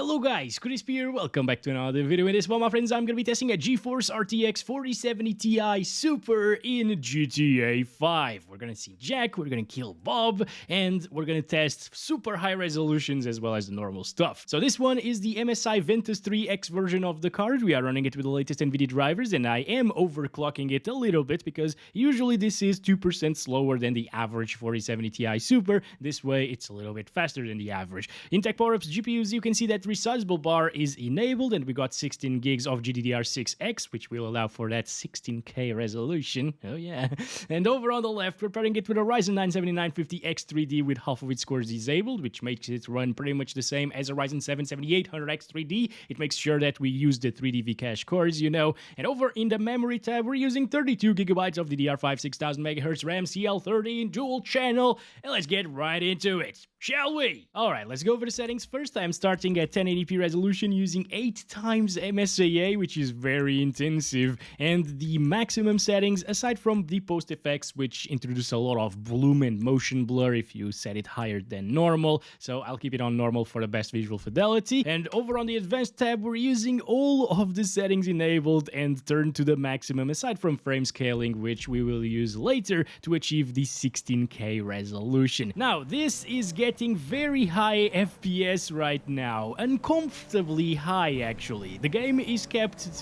Hello guys, Crispy here, welcome back to another video. In this one, my friends, I'm gonna be testing a GeForce RTX 4070 Ti Super in GTA 5. We're gonna see Jack, we're gonna kill Bob, and we're gonna test super high resolutions as well as the normal stuff. So this one is the MSI Ventus 3X version of the card. We are running it with the latest Nvidia drivers, and I am overclocking it a little bit because usually this is 2% slower than the average 4070 Ti Super. This way, it's a little bit faster than the average. In Tech Power-Ups GPUs, you can see that resizable bar is enabled, and we got 16 gigs of GDDR6X, which will allow for that 16K resolution. Oh yeah. And over on the left, we're pairing it with a Ryzen 9 7950X3D with half of its cores disabled, which makes it run pretty much the same as a Ryzen 7 7800X3D. It makes sure that we use the 3D V-Cache cores, you know. And over in the memory tab, we're using 32 gigabytes of DDR5 6000 MHz RAM CL13 dual channel, and let's get right into it. Shall we? Alright, let's go over the settings. First, I'm starting at 1080p resolution using 8 times MSAA, which is very intensive. And the maximum settings, aside from the post effects, which introduce a lot of bloom and motion blur if you set it higher than normal. So I'll keep it on normal for the best visual fidelity. And over on the advanced tab, we're using all of the settings enabled and turned to the maximum, aside from frame scaling, which we will use later to achieve the 16K resolution. Now, this is getting very high FPS right now, uncomfortably high actually. The game is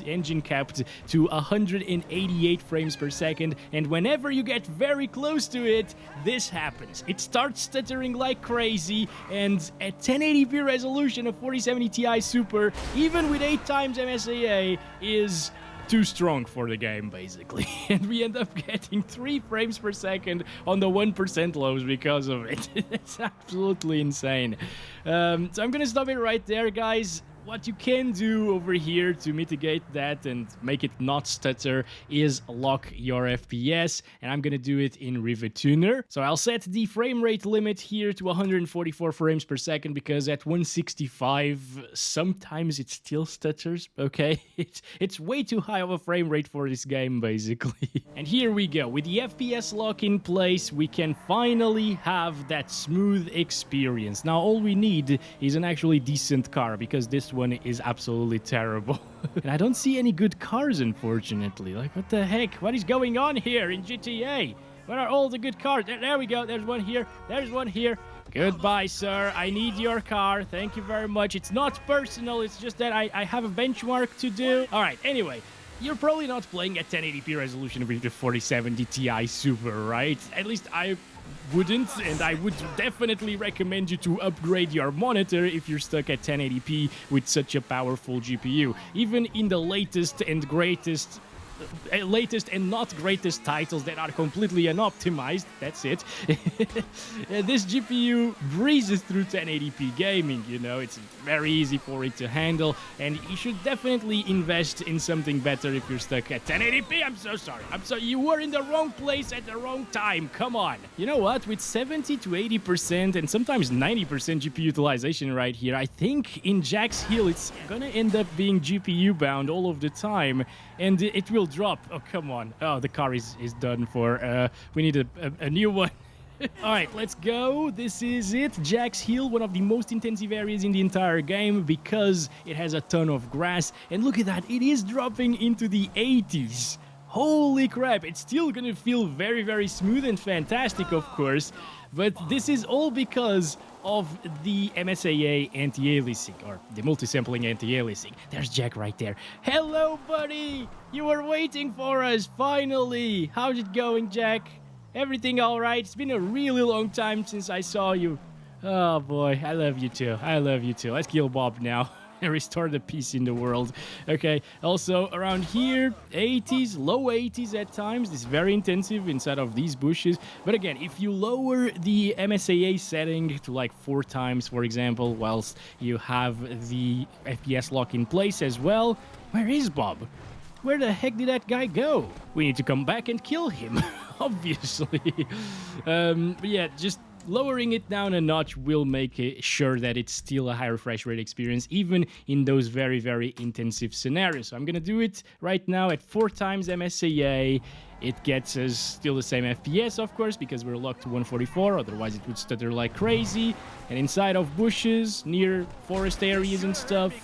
engine capped to 188 frames per second, and whenever you get very close to it, this happens. It starts stuttering like crazy, and at 1080p resolution, a 4070 Ti Super, even with 8 times MSAA, is too strong for the game, basically. And we end up getting 3 frames per second on the 1% lows because of it. It's absolutely insane. So I'm gonna stop it right there, guys. What you can do over here to mitigate that and make it not stutter is lock your FPS, and I'm gonna do it in Rivet Tuner. So I'll set the frame rate limit here to 144 frames per second because at 165 sometimes it still stutters, okay? It's way too high of a frame rate for this game, basically. And here we go. With the FPS lock in place, we can finally have that smooth experience. Now all we need is an actually decent car, because this one is absolutely terrible. And I don't see any good cars, unfortunately. Like, what the heck? What is going on here in GTA? Where are all the good cars? There we go. There's one here. There's one here. Goodbye, sir. I need your car. Thank you very much. It's not personal. It's just that I have a benchmark to do. All right. Anyway, you're probably not playing at 1080p resolution with the 4070 Ti Super, right? At least I wouldn't, and I would definitely recommend you to upgrade your monitor if you're stuck at 1080p with such a powerful GPU. Even in the latest and not greatest titles that are completely unoptimized, that's it. This GPU breezes through 1080p gaming, you know, it's very easy for it to handle, and you should definitely invest in something better if you're stuck at 1080p. I'm so sorry. You were in the wrong place at the wrong time. Come on. You know what? With 70 to 80% and sometimes 90% GPU utilization right here, I think in Jack's Hill it's gonna end up being GPU bound all of the time, and it will drop. Oh, come on. Oh, the car is done for. We need a new one. Alright, let's go. This is it. Jack's Hill, one of the most intensive areas in the entire game because it has a ton of grass. And look at that, it is dropping into the 80s. Holy crap, it's still gonna feel very, very smooth and fantastic, of course. But this is all because of the MSAA anti-aliasing, or the multi-sampling anti-aliasing. There's Jack right there. Hello, buddy! You were waiting for us, finally! How's it going, Jack? Everything alright? It's been a really long time since I saw you. Oh boy, I love you too. I love you too. Let's kill Bob now. Restore the peace in the world. Okay, also around here, 80s, low 80s at times. This is very intensive inside of these bushes. But again, if you lower the MSAA setting to like 4 times, for example, whilst you have the FPS lock in place as well. Where is Bob? Where the heck did that guy go? We need to come back and kill him, obviously. But yeah, just lowering it down a notch will make sure that it's still a high refresh rate experience, even in those very, very intensive scenarios. So I'm gonna do it right now at 4 times MSAA. It gets us still the same FPS, of course, because we're locked to 144, otherwise it would stutter like crazy. And inside of bushes, near forest areas and stuff,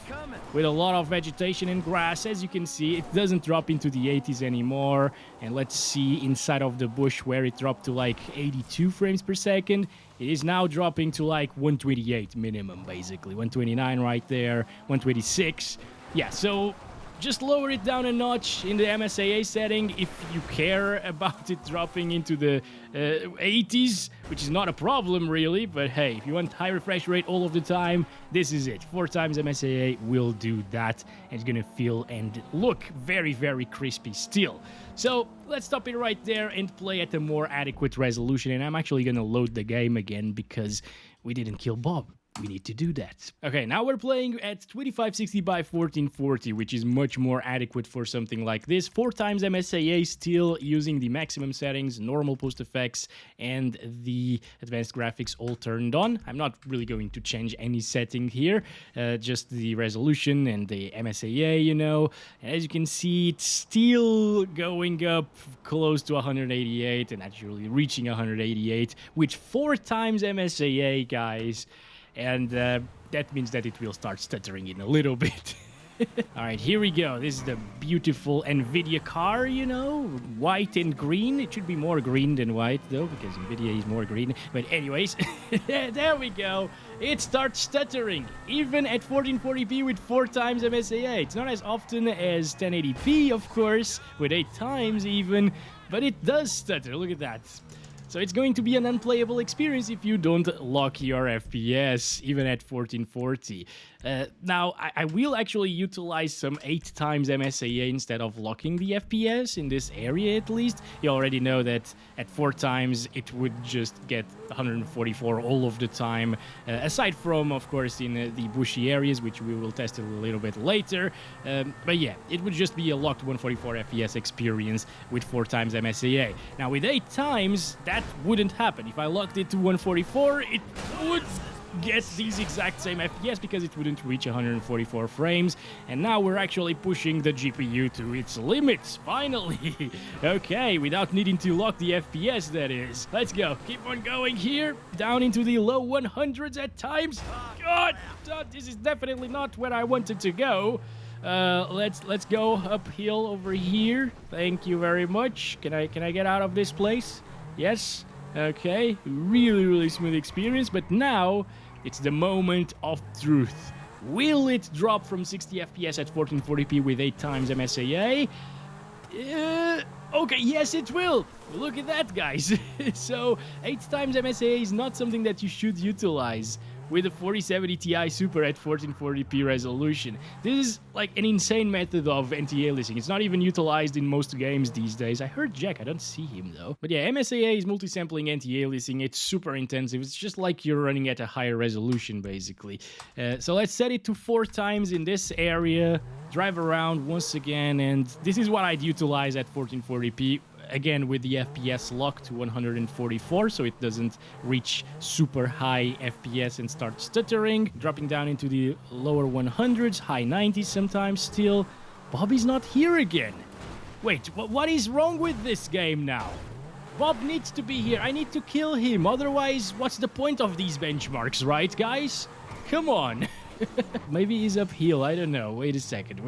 with a lot of vegetation and grass, as you can see, it doesn't drop into the 80s anymore. And let's see inside of the bush where it dropped to like 82 frames per second. It is now dropping to like 128 minimum, basically. 129 right there, 126. Yeah, so just lower it down a notch in the MSAA setting if you care about it dropping into the 80s, which is not a problem really, but hey, if you want high refresh rate all of the time, this is it. 4 times MSAA will do that, and it's gonna feel and look very, very crispy still. So let's stop it right there and play at a more adequate resolution, and I'm actually gonna load the game again because we didn't kill Bob. We need to do that. Okay, now we're playing at 2560 by 1440, which is much more adequate for something like this. 4 times MSAA, still using the maximum settings, normal post effects, and the advanced graphics all turned on. I'm not really going to change any setting here, just the resolution and the MSAA, you know. And as you can see, it's still going up close to 188 and actually reaching 188 with 4 times MSAA, guys. And that means that it will start stuttering in a little bit. All right, here we go. This is the beautiful Nvidia car, you know, white and green. It should be more green than white, though, because Nvidia is more green. But anyways, there we go. It starts stuttering, even at 1440p with 4 times MSAA. It's not as often as 1080p, of course, with 8 times even, but it does stutter. Look at that. So it's going to be an unplayable experience if you don't lock your FPS, even at 1440. Now, I will actually utilize some 8 times MSAA instead of locking the FPS, in this area at least. You already know that at 4 times it would just get 144 all of the time, aside from, of course, in the bushy areas, which we will test a little bit later. But yeah, it would just be a locked 144 FPS experience with 4 times MSAA. Now, with 8 times, that wouldn't happen. If I locked it to 144, it would get these exact same FPS because it wouldn't reach 144 frames. And now we're actually pushing the GPU to its limits, finally. Okay, without needing to lock the FPS, that is. Let's go. Keep on going here, down into the low 100s at times. God, this is definitely not where I wanted to go. Let's go uphill over here. Thank you very much. Can I get out of this place? Yes. Okay, really smooth experience, but now it's the moment of truth. Will it drop from 60 FPS at 1440p with 8 times MSAA? Okay, yes it will. Look at that, guys. So 8 times MSAA is not something that you should utilize with a 4070 Ti Super at 1440p resolution. This is like an insane method of anti-aliasing. It's not even utilized in most games these days. I heard Jack, I don't see him though. But yeah, MSAA is multi-sampling anti-aliasing. It's super intensive. It's just like you're running at a higher resolution, basically. So let's set it to 4 times in this area, drive around once again, and this is what I'd utilize at 1440p. Again, with the FPS locked to 144, so it doesn't reach super high FPS and start stuttering. Dropping down into the lower 100s, high 90s sometimes still. Bobby's not here again. Wait, what is wrong with this game now? Bob needs to be here. I need to kill him. Otherwise, what's the point of these benchmarks, right, guys? Come on. Maybe he's uphill. I don't know. Wait a second.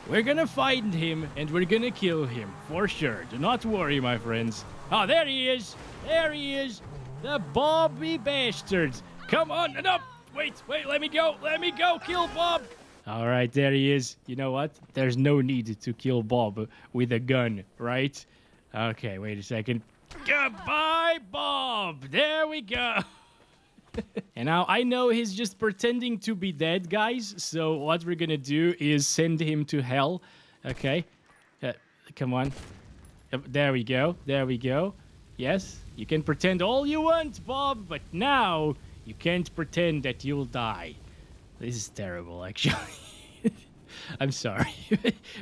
We're gonna find him, and we're gonna kill him, for sure. Do not worry, my friends. Oh, there he is! There he is! The Bobby bastard! Come on! No! Wait, let me go! Let me go! Kill Bob! Alright, there he is. You know what? There's no need to kill Bob with a gun, right? Okay, wait a second. Goodbye, Bob! There we go! And now I know he's just pretending to be dead, guys. So what we're gonna do is send him to hell. Okay. Come on. There we go. There we go. Yes, you can pretend all you want, Bob, but now you can't pretend that you'll die. This is terrible, actually. I'm sorry.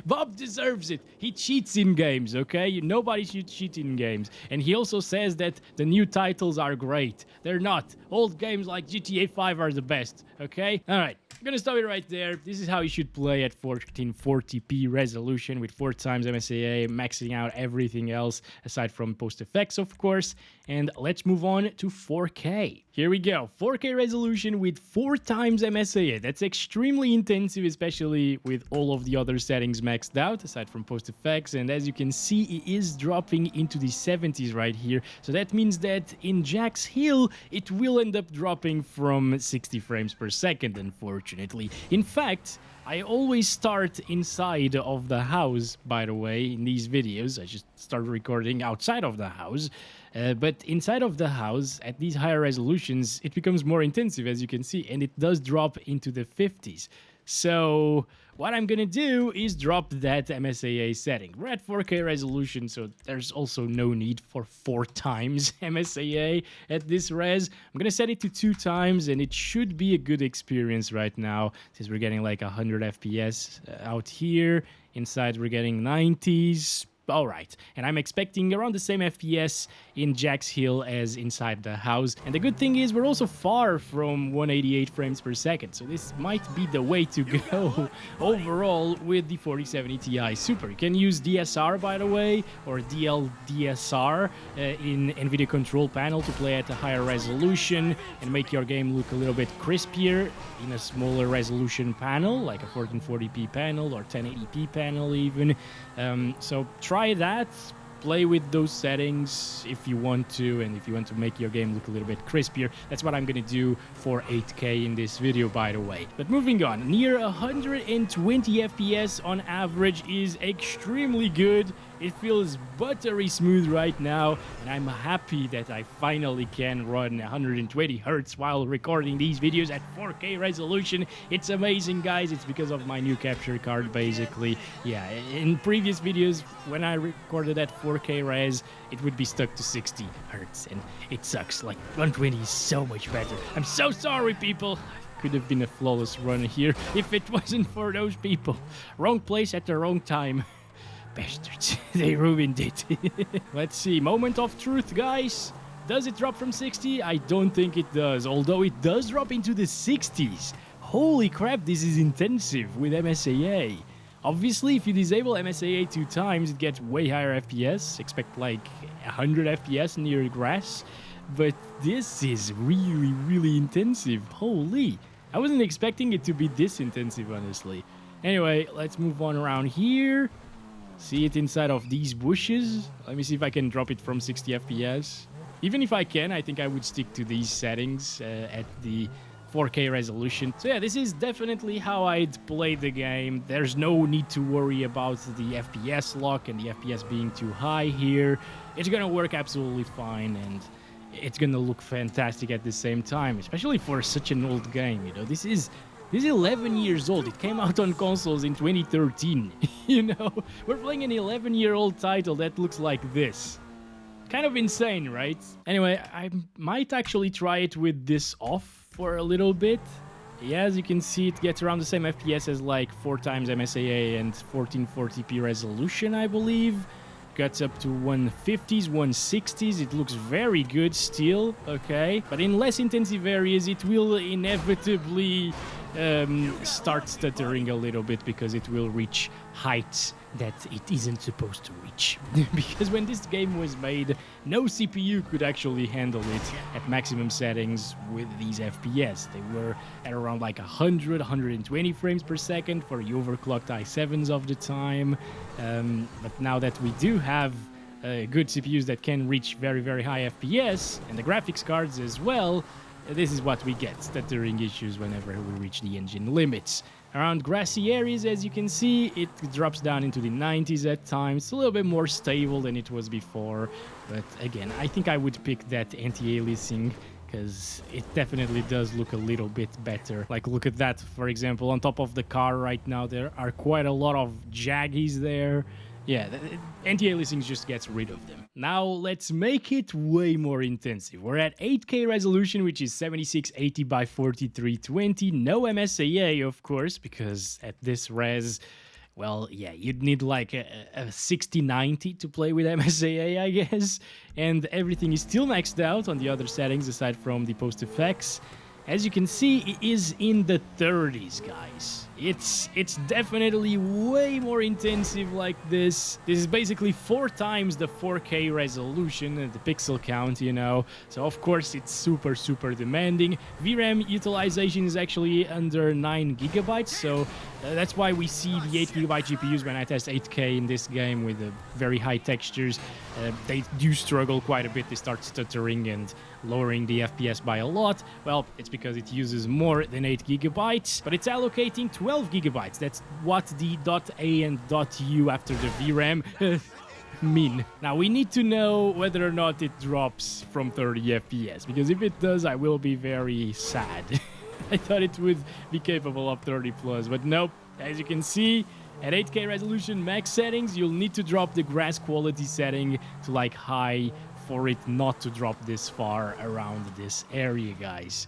Bob deserves it. He cheats in games, okay? Nobody should cheat in games. And he also says that the new titles are great. They're not. Old games like GTA 5 are the best, okay? All right. I'm gonna stop it right there. This is how you should play at 1440p resolution with 4 times MSAA, maxing out everything else aside from post effects, of course. And let's move on to 4K. Here we go. 4K resolution with 4 times MSAA. That's extremely intensive, especially with all of the other settings maxed out, aside from post effects. And as you can see, it is dropping into the 70s right here. So that means that in Jack's Hill, it will end up dropping from 60 frames per second, unfortunately. In fact, I always start inside of the house, by the way, in these videos. I just started recording outside of the house. But inside of the house, at these higher resolutions, it becomes more intensive, as you can see, and it does drop into the 50s. So what I'm gonna do is drop that MSAA setting. We're at 4K resolution, so there's also no need for 4 times MSAA at this res. I'm gonna set it to 2 times, and it should be a good experience right now, since we're getting like 100 FPS out here. Inside, we're getting 90s. All right, and I'm expecting around the same FPS in Jack's Hill as inside the house. And the good thing is we're also far from 188 frames per second, so this might be the way to go overall with the 4070 Ti Super. You can use DSR, by the way, or DLDSR in Nvidia control panel to play at a higher resolution and make your game look a little bit crispier in a smaller resolution panel, like a 1440p panel or 1080p panel even. So try that, play with those settings if you want to, and if you want to make your game look a little bit crispier. That's what I'm gonna do for 8K in this video, by the way. But moving on, near 120 FPS on average is extremely good. It feels buttery smooth right now, and I'm happy that I finally can run 120 Hz while recording these videos at 4K resolution. It's amazing, guys. It's because of my new capture card, basically. Yeah, in previous videos, when I recorded at 4K res, it would be stuck to 60 Hz, and it sucks. Like, 120 is so much better. I'm so sorry, people. Could have been a flawless run here if it wasn't for those people. Wrong place at the wrong time. Bastards, they ruined it. Let's see, moment of truth, guys. Does it drop from 60? I don't think it does, although it does drop into the 60s. Holy crap, this is intensive with MSAA. Obviously, if you disable MSAA 2 times, it gets way higher FPS. Expect like 100 FPS near grass. But this is really, really intensive. Holy. I wasn't expecting it to be this intensive, honestly. Anyway, let's move on around here. See it inside of these bushes. Let me see if I can drop it from 60 FPS. Even if I can, I think I would stick to these settings at the 4K resolution. So yeah, this is definitely how I'd play the game. There's no need to worry about the FPS lock and the FPS being too high here. It's gonna work absolutely fine, and it's gonna look fantastic at the same time, especially for such an old game, you know. This is 11 years old. It came out on consoles in 2013, you know? We're playing an 11-year-old title that looks like this. Kind of insane, right? Anyway, I might actually try it with this off for a little bit. Yeah, as you can see, it gets around the same FPS as like 4 times MSAA and 1440p resolution, I believe. Gets up to 150s, 160s. It looks very good still, okay? But in less intensive areas, it will inevitably start stuttering a little bit because it will reach heights that it isn't supposed to reach. Because when this game was made, no CPU could actually handle it at maximum settings with these FPS. They were at around like 100, 120 frames per second for the overclocked i7s of the time. But now that we do have good CPUs that can reach very, very high FPS, and the graphics cards as well, this is what we get, stuttering issues whenever we reach the engine limits. Around grassy areas, as you can see, it drops down into the 90s at times. It's a little bit more stable than it was before. But again, I think I would pick that anti-aliasing because it definitely does look a little bit better. Like, look at that, for example, on top of the car right now, there are quite a lot of jaggies there. Yeah, anti-aliasing just gets rid of them. Now let's make it way more intensive. We're at 8K resolution, which is 7680 by 4320. No MSAA, of course, because at this res, well, yeah, you'd need like a 6090 to play with MSAA, I guess. And everything is still maxed out on the other settings aside from the post effects. As you can see, it is in the 30s, guys. It's definitely way more intensive like this. This is basically 4 times the 4K resolution and the pixel count, you know. So of course it's super, super demanding. VRAM utilization is actually under 9 gigabytes, so that's why we see the 8 gigabyte GPUs when I test 8K in this game with very high textures. They do struggle quite a bit. They start stuttering and lowering the FPS by a lot. Well, it's because it uses more than 8 gigabytes, but it's allocating 12 gigabytes. That's what the .A and .U after the VRAM mean. Now, we need to know whether or not it drops from 30 FPS, because if it does, I will be very sad. I thought it would be capable of 30 plus, but nope. As you can see, at 8K resolution max settings, you'll need to drop the grass quality setting to like high for it not to drop this far around this area, guys.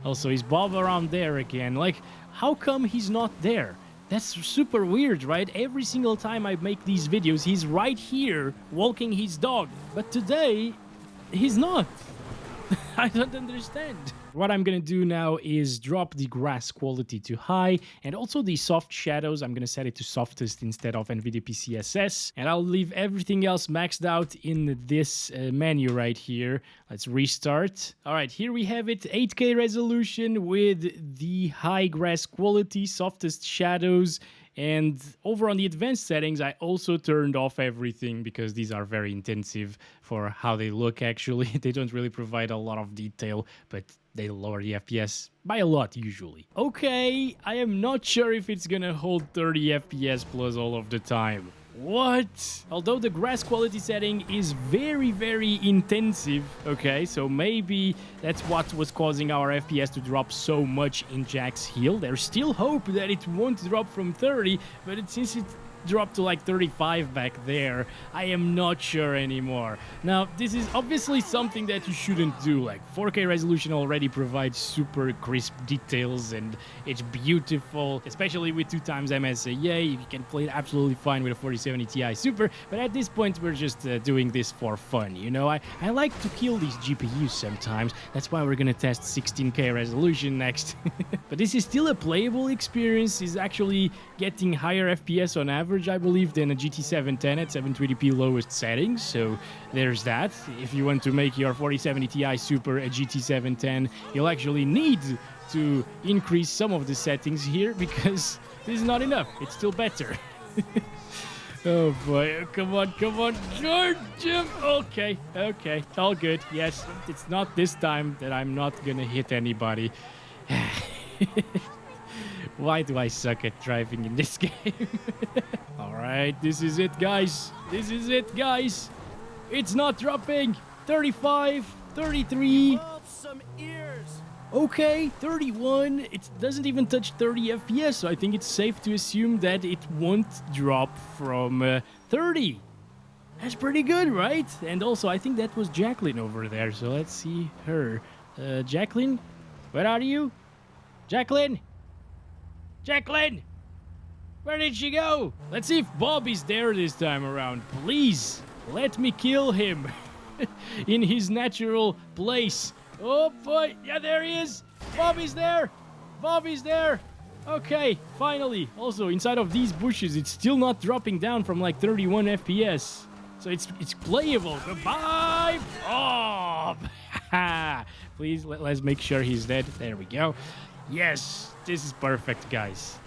Also, is Bob around there again? Like, how come he's not there? That's super weird, right? Every single time I make these videos, he's right here walking his dog. But today, he's not. I don't understand. What I'm gonna do now is drop the grass quality to high, and also the soft shadows, I'm gonna set it to softest instead of Nvidia PCSS, and I'll leave everything else maxed out in this menu right here. Let's restart. All right, here we have it, 8K resolution with the high grass quality, softest shadows. And over on the advanced settings, I also turned off everything because these are very intensive for how they look, actually. They don't really provide a lot of detail, but they lower the FPS by a lot, usually. Okay, I am not sure if it's gonna hold 30 FPS plus all of the time. What? Although the grass quality setting is very, very intensive, okay, so maybe that's what was causing our FPS to drop so much in Jack's Hill. There's still hope that it won't drop from 30, but since it dropped to like 35 back there, I am not sure anymore. Now, this is obviously something that you shouldn't do. Like, 4K resolution already provides super crisp details and it's beautiful, especially with 2 times MSAA. You can play it absolutely fine with a 4070 Ti Super, but at this point we're just doing this for fun, you know? I like to kill these GPUs sometimes. That's why we're gonna test 16K resolution next. But this is still a playable experience. It's actually getting higher FPS on average, I believe, than a GT 710 at 720p lowest settings, so there's that. If you want to make your 4070 Ti Super a GT 710, you'll actually need to increase some of the settings here, because this is not enough. It's still better. Oh boy, come on, George! Okay, all good. Yes, it's not this time that I'm not gonna hit anybody. Why do I suck at driving in this game? Alright, this is it, guys. This is it, guys. It's not dropping. 35, 33. Okay, 31. It doesn't even touch 30 FPS, so I think it's safe to assume that it won't drop from 30. That's pretty good, right? And also, I think that was Jacqueline over there, so let's see her. Jacqueline? Where are you? Jacqueline? Jacqueline! Where did she go? Let's see if Bob is there this time around. Please, let me kill him in his natural place. Oh boy, yeah, there he is. Bob is there. Bob is there. Okay, finally. Also, inside of these bushes, it's still not dropping down from like 31 FPS. So it's playable. Goodbye, Bob. Please, let's make sure he's dead. There we go. Yes, this is perfect, guys.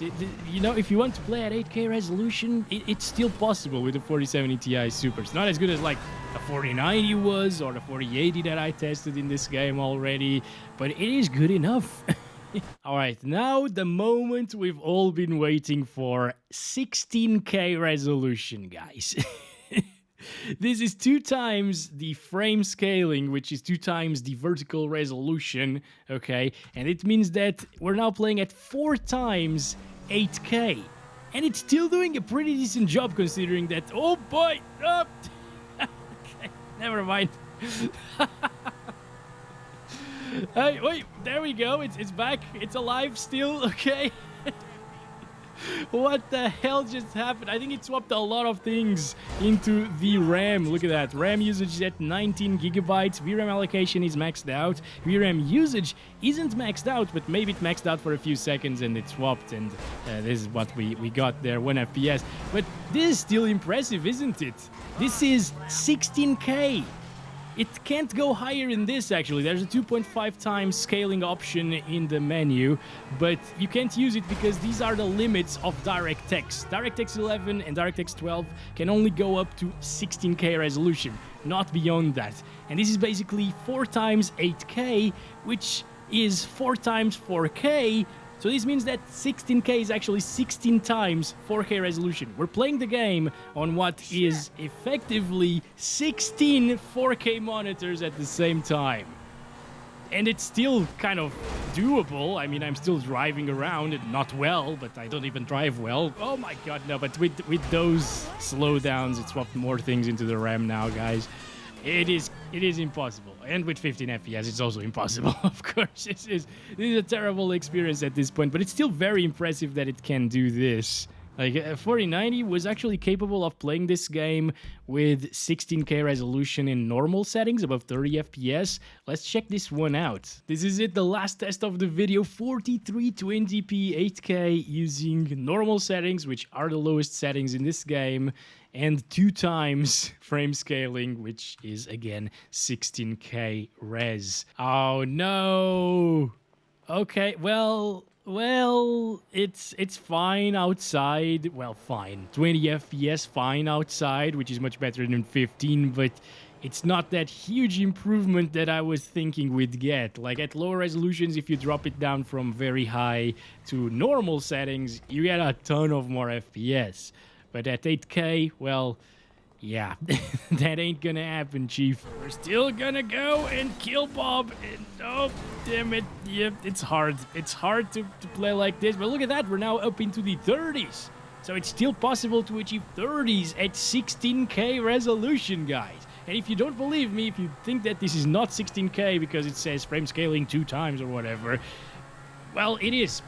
You know, if you want to play at 8K resolution, it's still possible with the 4070 Ti Super. It's not as good as like a 4090 was or the 4080 that I tested in this game already, but it is good enough. Alright, now the moment we've all been waiting for, 16K resolution, guys. This is 2 times the frame scaling, which is 2 times the vertical resolution, okay? And it means that we're now playing at 4 times 8K. And it's still doing a pretty decent job considering that... Oh boy! Oh. Okay, never mind. Hey, wait, there we go. It's back. It's alive still, okay? What the hell just happened? I think it swapped a lot of things into the RAM. Look at that. RAM usage is at 19 gigabytes. VRAM allocation is maxed out. VRAM usage isn't maxed out, but maybe it maxed out for a few seconds and it swapped. And this is what we got there, 1 FPS. But this is still impressive, isn't it? This is 16K. It can't go higher in this, actually. There's a 2.5 times scaling option in the menu, but you can't use it because these are the limits of DirectX. DirectX 11 and DirectX 12 can only go up to 16K resolution, not beyond that. And this is basically 4 times 8K, which is 4 times 4K. So this means that 16K is actually 16 times 4K resolution. We're playing the game on what is effectively 16 4K monitors at the same time. And it's still kind of doable. I mean, I'm still driving around, and not well, but I don't even drive well. Oh my god, no, but with those slowdowns, it swapped more things into the RAM now, guys. It is impossible. And with 15 FPS, it's also impossible, of course. This is a terrible experience at this point, but it's still very impressive that it can do this. Like, 4090 was actually capable of playing this game with 16K resolution in normal settings, above 30 FPS. Let's check this one out. This is it, the last test of the video. 4320p 8K using normal settings, which are the lowest settings in this game, and 2 times frame scaling, which is, again, 16K res. Oh, no! Okay, well, it's fine outside. Well, fine. 20 FPS fine outside, which is much better than 15, but it's not that huge improvement that I was thinking we'd get. Like, at lower resolutions, if you drop it down from very high to normal settings, you get a ton of more FPS. But at 8K, well, yeah, that ain't gonna happen, Chief. We're still gonna go and kill Bob. And, oh, damn it. Yep, it's hard. It's hard to play like this. But look at that. We're now up into the 30s. So it's still possible to achieve 30s at 16K resolution, guys. And if you don't believe me, if you think that this is not 16K because it says frame scaling 2 times or whatever, well, it is.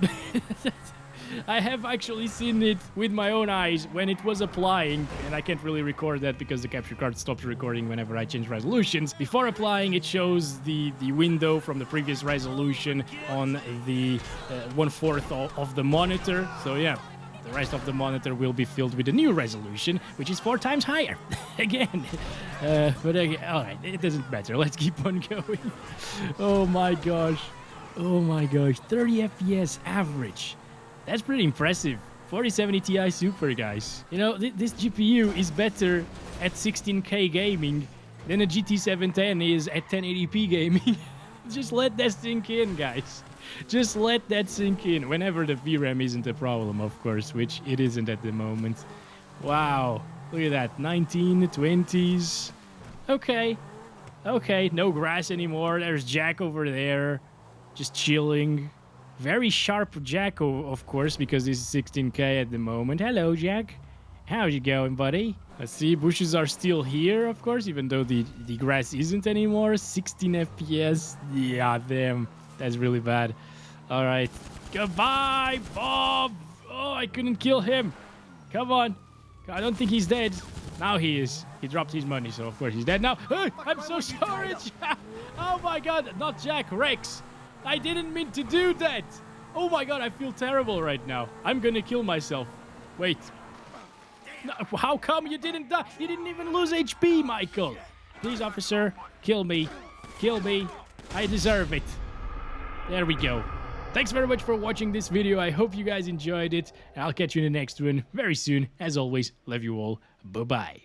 I have actually seen it with my own eyes when it was applying, and I can't really record that because the capture card stops recording whenever I change resolutions. Before applying, it shows the window from the previous resolution on the 1/4 of the monitor. So yeah, the rest of the monitor will be filled with the new resolution, which is 4 times higher. Again. But again, alright, it doesn't matter. Let's keep on going. Oh my gosh. Oh my gosh. 30 FPS average. That's pretty impressive. 4070 Ti Super, guys. You know, this GPU is better at 16K gaming than a GT 710 is at 1080p gaming. Just let that sink in, guys. Just let that sink in. Whenever the VRAM isn't a problem, of course, which it isn't at the moment. Wow. Look at that. 1920s. Okay. Okay, no grass anymore. There's Jack over there. Just chilling. Very sharp Jack, of course, because this is 16K at the moment. Hello, Jack. How's it going, buddy? Let's see, bushes are still here, of course, even though the grass isn't anymore. 16 FPS. Yeah, damn. That's really bad. All right. Goodbye, Bob. Oh, I couldn't kill him. Come on. I don't think he's dead. Now he is. He dropped his money, so of course he's dead now. Hey, I'm so sorry, Jack. Oh, my God. Not Jack. Rex. I didn't mean to do that. Oh my god, I feel terrible right now. I'm gonna kill myself. Wait. No, how come you didn't die? You didn't even lose HP, Michael. Please, officer, kill me. Kill me. I deserve it. There we go. Thanks very much for watching this video. I hope you guys enjoyed it. I'll catch you in the next one very soon. As always, love you all. Bye-bye.